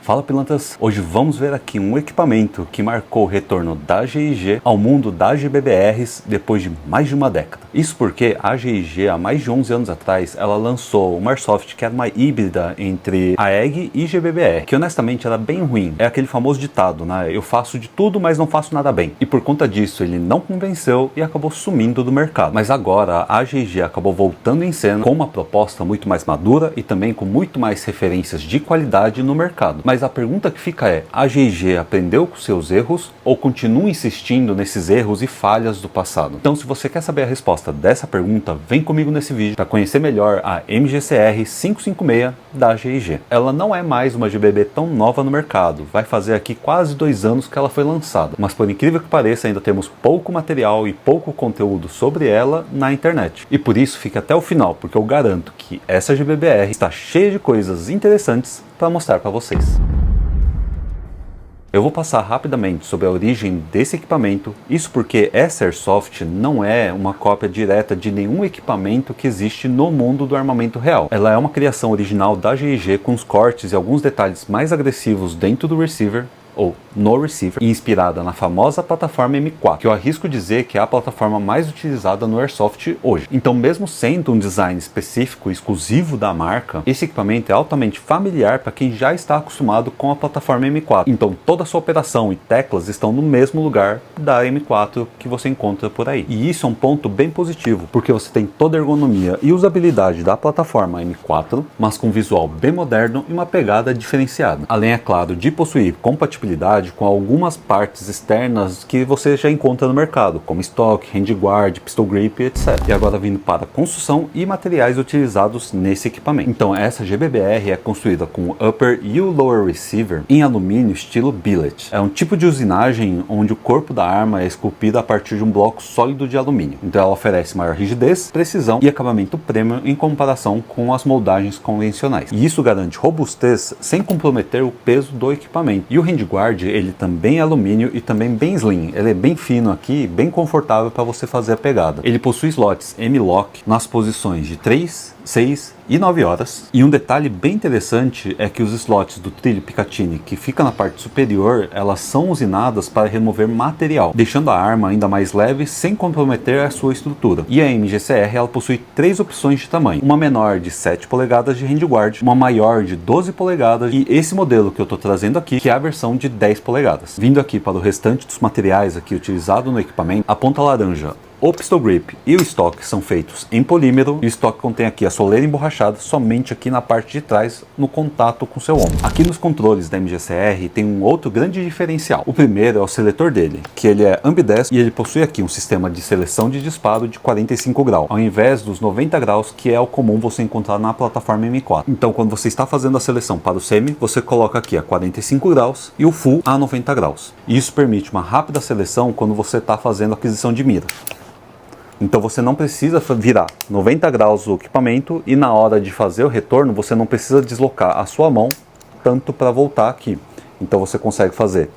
Fala pilantras, hoje vamos ver aqui um equipamento que marcou o retorno da GIG ao mundo das GBBRs depois de mais de uma década. Isso porque a GIG há mais de 11 anos atrás ela lançou uma Airsoft que era uma híbrida entre a EG e GBBR, que honestamente era bem ruim. É aquele famoso ditado, né? Eu faço de tudo, mas não faço nada bem. E por conta disso ele não convenceu e acabou sumindo do mercado. Mas agora a GIG acabou voltando em cena com uma proposta muito mais madura e também com muito mais referências de qualidade no mercado. Mas a pergunta que fica é, a GIG aprendeu com seus erros ou continua insistindo nesses erros e falhas do passado? Então se você quer saber a resposta dessa pergunta, vem comigo nesse vídeo para conhecer melhor a MGCR 556 da GIG. Ela não é mais uma GBB tão nova no mercado, vai fazer aqui quase 2 anos que ela foi lançada, mas por incrível que pareça ainda temos pouco material e pouco conteúdo sobre ela na internet. E por isso fica até o final, porque eu garanto que essa GBBR está cheia de coisas interessantes para mostrar para vocês. Eu vou passar rapidamente sobre a origem desse equipamento, isso porque essa Airsoft não é uma cópia direta de nenhum equipamento que existe no mundo do armamento real. Ela é uma criação original da GIG com os cortes e alguns detalhes mais agressivos dentro do receiver, ou no receiver, e inspirada na famosa plataforma M4, que eu arrisco dizer que é a plataforma mais utilizada no Airsoft hoje. Então, mesmo sendo um design específico e exclusivo da marca, esse equipamento é altamente familiar para quem já está acostumado com a plataforma M4. Então, toda a sua operação e teclas estão no mesmo lugar da M4 que você encontra por aí. E isso é um ponto bem positivo, porque você tem toda a ergonomia e usabilidade da plataforma M4, mas com um visual bem moderno e uma pegada diferenciada. Além, é claro, de possuir compatibilidade com algumas partes externas que você já encontra no mercado, como estoque, handguard, pistol grip, etc. E agora vindo para a construção e materiais utilizados nesse equipamento. Então essa GBBR é construída com o upper e o lower receiver em alumínio estilo billet. É um tipo de usinagem onde o corpo da arma é esculpido a partir de um bloco sólido de alumínio. Então ela oferece maior rigidez, precisão e acabamento premium em comparação com as moldagens convencionais. E isso garante robustez sem comprometer o peso do equipamento. E o handguard ele também é alumínio e também bem slim. Ele é bem fino aqui, bem confortável para você fazer a pegada. Ele possui slots M-LOK nas posições de 3, 6 e 9 horas. E um detalhe bem interessante é que os slots do trilho Picatinny, que fica na parte superior, elas são usinadas para remover material, deixando a arma ainda mais leve sem comprometer a sua estrutura. E a MGCR ela possui 3 opções de tamanho, uma menor de 7 polegadas de handguard, uma maior de 12 polegadas e esse modelo que eu estou trazendo aqui, que é a versão de 10 polegadas. Vindo aqui para o restante dos materiais aqui utilizado no equipamento, a ponta laranja, o pistol grip e o estoque são feitos em polímero e o estoque contém aqui a soleira emborrachada somente aqui na parte de trás no contato com seu ombro. Aqui nos controles da MGCR tem um outro grande diferencial. O primeiro é o seletor dele, que ele é ambidestro e ele possui aqui um sistema de seleção de disparo de 45 graus, ao invés dos 90 graus que é o comum você encontrar na plataforma M4. Então quando você está fazendo a seleção para o semi, você coloca aqui a 45 graus e o full a 90 graus. E isso permite uma rápida seleção quando você está fazendo aquisição de mira. Então você não precisa virar 90 graus o equipamento e na hora de fazer o retorno você não precisa deslocar a sua mão tanto para voltar aqui. Então você consegue fazer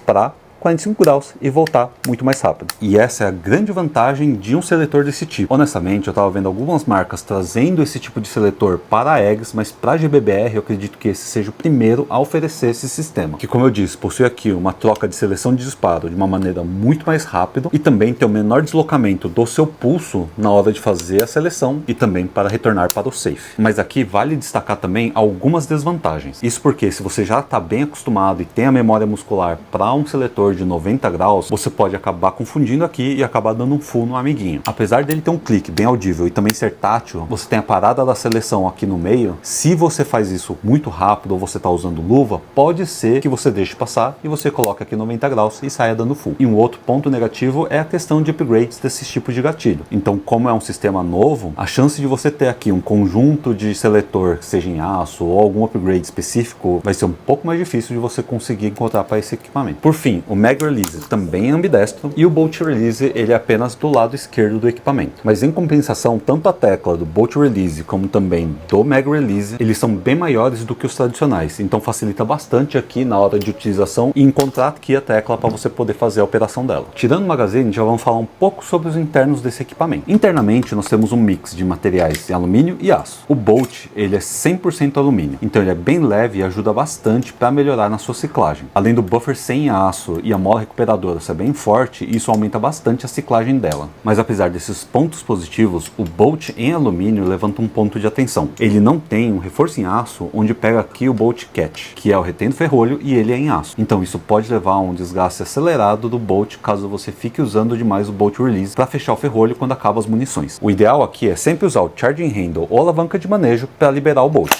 para 45 graus e voltar muito mais rápido. E essa é a grande vantagem de um seletor desse tipo. Honestamente, eu estava vendo algumas marcas trazendo esse tipo de seletor para a EGS, mas para a GBBR eu acredito que esse seja o primeiro a oferecer esse sistema. Que, como eu disse, possui aqui uma troca de seleção de disparo de uma maneira muito mais rápida e também tem o menor deslocamento do seu pulso na hora de fazer a seleção e também para retornar para o safe. Mas aqui vale destacar também algumas desvantagens. Isso porque se você já está bem acostumado e tem a memória muscular para um seletor de 90 graus, você pode acabar confundindo aqui e acabar dando um full no amiguinho. Apesar dele ter um clique bem audível e também ser tátil, você tem a parada da seleção aqui no meio. Se você faz isso muito rápido ou você está usando luva, pode ser que você deixe passar e você coloca aqui 90 graus e saia dando full. E um outro ponto negativo é a questão de upgrades desses tipos de gatilho. Então, como é um sistema novo, a chance de você ter aqui um conjunto de seletor, seja em aço ou algum upgrade específico, vai ser um pouco mais difícil de você conseguir encontrar para esse equipamento. Por fim, o Mag Release também é ambidestro e o Bolt Release ele é apenas do lado esquerdo do equipamento. Mas em compensação, tanto a tecla do Bolt Release como também do Mag Release, eles são bem maiores do que os tradicionais, então facilita bastante aqui na hora de utilização e encontrar aqui a tecla para você poder fazer a operação dela. Tirando o magazine, já vamos falar um pouco sobre os internos desse equipamento. Internamente nós temos um mix de materiais em alumínio e aço. O Bolt ele é 100% alumínio, então ele é bem leve e ajuda bastante para melhorar na sua ciclagem. Além do buffer sem aço e a mola recuperadora ser bem forte, isso aumenta bastante a ciclagem dela. Mas apesar desses pontos positivos, o Bolt em alumínio levanta um ponto de atenção. Ele não tem um reforço em aço onde pega aqui o Bolt Catch, que é o retém do ferrolho, e ele é em aço. Então isso pode levar a um desgaste acelerado do Bolt caso você fique usando demais o Bolt Release para fechar o ferrolho quando acaba as munições. O ideal aqui é sempre usar o Charging Handle ou alavanca de manejo para liberar o Bolt.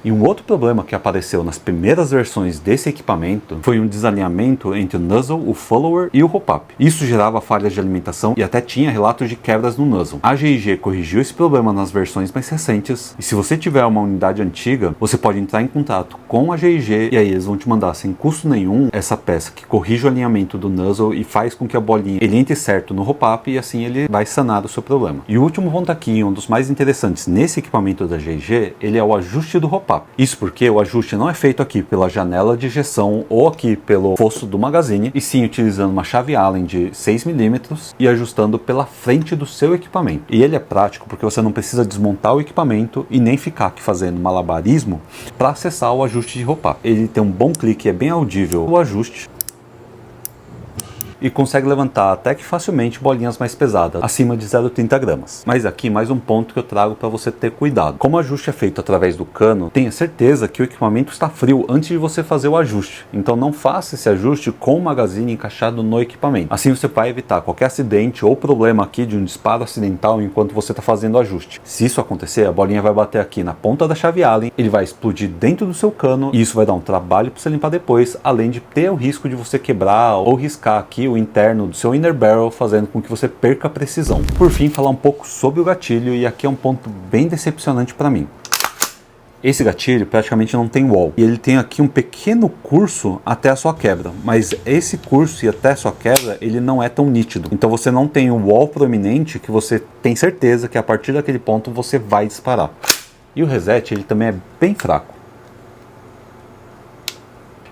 E um outro problema que apareceu nas primeiras versões desse equipamento foi um desalinhamento entre o nozzle, o follower e o hop-up. Isso gerava falhas de alimentação e até tinha relatos de quebras no nozzle. A GIG corrigiu esse problema nas versões mais recentes e se você tiver uma unidade antiga, você pode entrar em contato com a GIG e aí eles vão te mandar sem custo nenhum essa peça que corrige o alinhamento do nozzle e faz com que a bolinha ele entre certo no hop-up e assim ele vai sanar o seu problema. E o último ponto aqui, um dos mais interessantes nesse equipamento da GIG, ele é o ajuste do hop-up. Isso porque o ajuste não é feito aqui pela janela de ejeção ou aqui pelo fosso do magazine, e sim utilizando uma chave Allen de 6 mm e ajustando pela frente do seu equipamento. E ele é prático porque você não precisa desmontar o equipamento e nem ficar aqui fazendo malabarismo para acessar o ajuste de hop-up. Ele tem um bom clique, é bem audível o ajuste, e consegue levantar até que facilmente bolinhas mais pesadas, acima de 0,30 gramas. Mas aqui mais um ponto que eu trago para você ter cuidado. Como o ajuste é feito através do cano, tenha certeza que o equipamento está frio antes de você fazer o ajuste. Então não faça esse ajuste com o magazine encaixado no equipamento. Assim você vai evitar qualquer acidente ou problema aqui de um disparo acidental enquanto você está fazendo o ajuste. Se isso acontecer, a bolinha vai bater aqui na ponta da chave Allen, ele vai explodir dentro do seu cano e isso vai dar um trabalho para você limpar depois, além de ter o risco de você quebrar ou riscar aqui o interno do seu inner barrel, fazendo com que você perca a precisão. Por fim, falar um pouco sobre o gatilho, e aqui é um ponto bem decepcionante para mim. Esse gatilho praticamente não tem wall, e ele tem aqui um pequeno curso até a sua quebra, mas esse curso e até a sua quebra, ele não é tão nítido. Então você não tem um wall proeminente que você tem certeza que a partir daquele ponto você vai disparar. E o reset, ele também é bem fraco.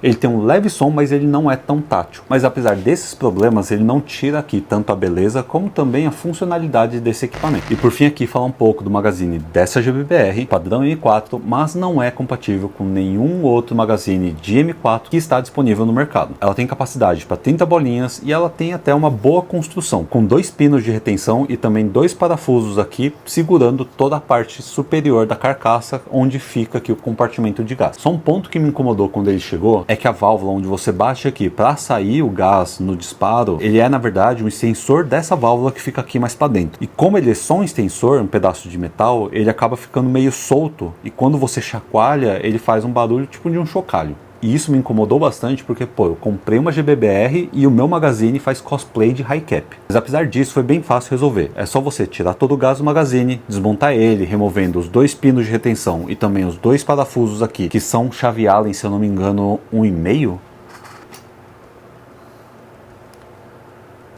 Ele tem um leve som, mas ele não é tão tátil. Mas apesar desses problemas, ele não tira aqui tanto a beleza como também a funcionalidade desse equipamento. E por fim aqui falar um pouco do magazine dessa GBBR, padrão M4, mas não é compatível com nenhum outro magazine de M4 que está disponível no mercado. Ela tem capacidade para 30 bolinhas e ela tem até uma boa construção, com 2 pinos de retenção e também 2 parafusos aqui segurando toda a parte superior da carcaça, onde fica aqui o compartimento de gás. Só um ponto que me incomodou quando ele chegou é que a válvula onde você bate aqui para sair o gás no disparo, ele é na verdade um extensor dessa válvula que fica aqui mais para dentro. E como ele é só um extensor, um pedaço de metal, ele acaba ficando meio solto e quando você chacoalha, ele faz um barulho tipo de um chocalho. E isso me incomodou bastante porque, pô, eu comprei uma GBBR e o meu magazine faz cosplay de high cap. Mas apesar disso, foi bem fácil resolver. É só você tirar todo o gás do magazine, desmontar ele, removendo os 2 pinos de retenção e também os 2 parafusos aqui, que são chave Allen, se eu não me engano, 1,5.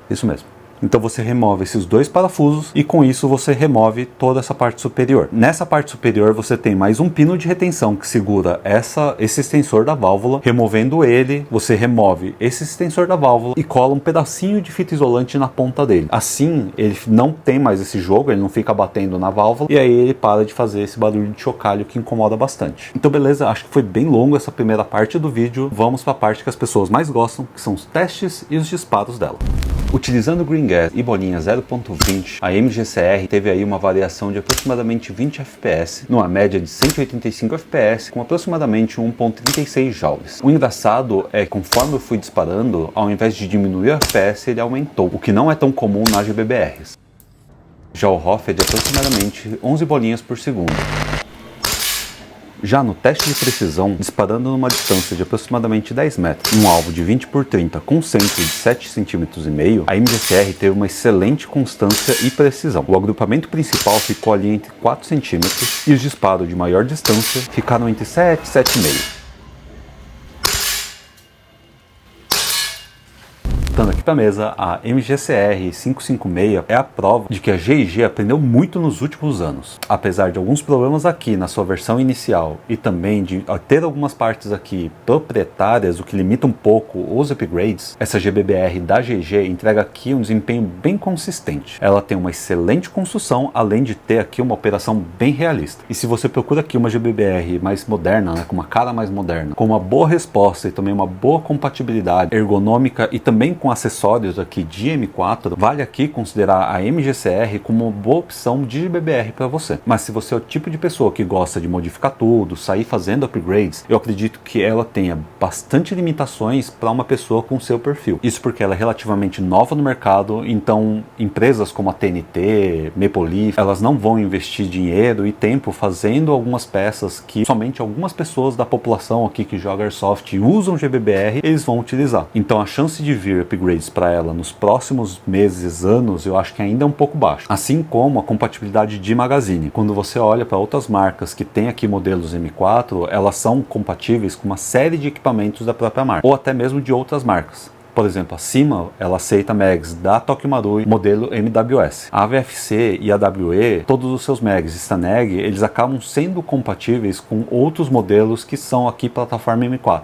Isso mesmo. Então você remove esses 2 parafusos e com isso você remove toda essa parte superior. Nessa parte superior você tem mais um pino de retenção que segura esse extensor da válvula. Removendo ele, você remove esse extensor da válvula e cola um pedacinho de fita isolante na ponta dele. Assim ele não tem mais esse jogo, ele não fica batendo na válvula e aí ele para de fazer esse barulho de chocalho que incomoda bastante. Então beleza, acho que foi bem longo essa primeira parte do vídeo. Vamos para a parte que as pessoas mais gostam, que são os testes e os disparos dela. Utilizando o Green Gas e bolinha 0.20, a MGCR teve aí uma variação de aproximadamente 20 FPS, numa média de 185 FPS, com aproximadamente 1.36 joules. O engraçado é que conforme eu fui disparando, ao invés de diminuir o FPS, ele aumentou, o que não é tão comum nas GBBRs. Já o ROF é de aproximadamente 11 bolinhas por segundo. Já no teste de precisão, disparando numa distância de aproximadamente 10 metros, um alvo de 20 por 30 com centro de 7,5 cm, a MGCR teve uma excelente constância e precisão. O agrupamento principal ficou ali entre 4 cm e os disparos de maior distância ficaram entre 7 e 7,5. Voltando aqui para a mesa, a MGCR 556 é a prova de que a GIG aprendeu muito nos últimos anos. Apesar de alguns problemas aqui na sua versão inicial e também de ter algumas partes aqui proprietárias, o que limita um pouco os upgrades, essa GBBR da GIG entrega aqui um desempenho bem consistente. Ela tem uma excelente construção, além de ter aqui uma operação bem realista. E se você procura aqui uma GBBR mais moderna, né, com uma cara mais moderna, com uma boa resposta e também uma boa compatibilidade ergonômica e também com acessórios aqui de M4, vale aqui considerar a MGCR como uma boa opção de GBBR para você. Mas se você é o tipo de pessoa que gosta de modificar tudo, sair fazendo upgrades, eu acredito que ela tenha bastante limitações para uma pessoa com seu perfil. Isso porque ela é relativamente nova no mercado, então empresas como a TNT, Maple Leaf, elas não vão investir dinheiro e tempo fazendo algumas peças que somente algumas pessoas da população aqui que joga Airsoft e usam GBBR, eles vão utilizar. Então a chance de vir upgrades para ela nos próximos meses, anos, eu acho que ainda é um pouco baixo. Assim como a compatibilidade de magazine. Quando você olha para outras marcas que tem aqui modelos M4, elas são compatíveis com uma série de equipamentos da própria marca, ou até mesmo de outras marcas. Por exemplo, a Cima, ela aceita mags da Tokimaru modelo MWS. A VFC e a WE, todos os seus mags Stanag, eles acabam sendo compatíveis com outros modelos que são aqui plataforma M4.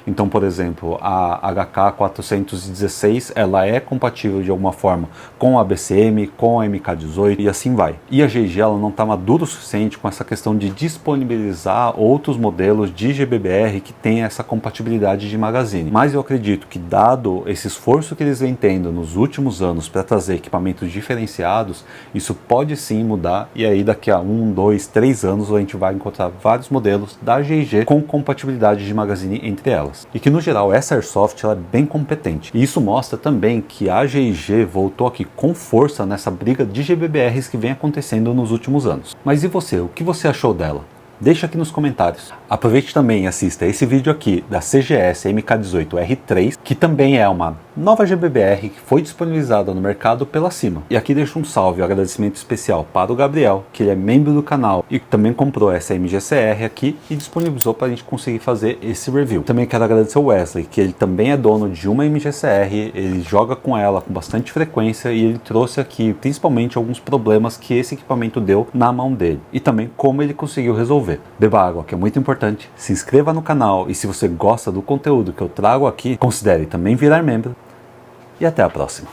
Então, por exemplo, a HK416, ela é compatível de alguma forma com a BCM, com a MK18 e assim vai. E a GIG, ela não está madura o suficiente com essa questão de disponibilizar outros modelos de GBBR que tem essa compatibilidade de magazine. Mas eu acredito que, dado esse esforço que eles vêm tendo nos últimos anos para trazer equipamentos diferenciados, isso pode sim mudar, e aí daqui a 1, 2, 3 anos a gente vai encontrar vários modelos da GIG com compatibilidade de magazine entre elas. E que no geral essa Airsoft ela é bem competente. E isso mostra também que a GIG voltou aqui com força nessa briga de GBBRs que vem acontecendo nos últimos anos. Mas e você? O que você achou dela? Deixa aqui nos comentários. Aproveite também e assista esse vídeo aqui da CGS MK18R3, que também é uma nova GBBR que foi disponibilizada no mercado pela Cima. E aqui deixo um salve e um agradecimento especial para o Gabriel, que ele é membro do canal e também comprou essa MGCR aqui e disponibilizou para a gente conseguir fazer esse review. Também quero agradecer o Wesley, que ele também é dono de uma MGCR, ele joga com ela com bastante frequência e ele trouxe aqui principalmente alguns problemas que esse equipamento deu na mão dele e também como ele conseguiu resolver. Beba água, que é muito importante, se inscreva no canal e se você gosta do conteúdo que eu trago aqui, considere também virar membro e até a próxima.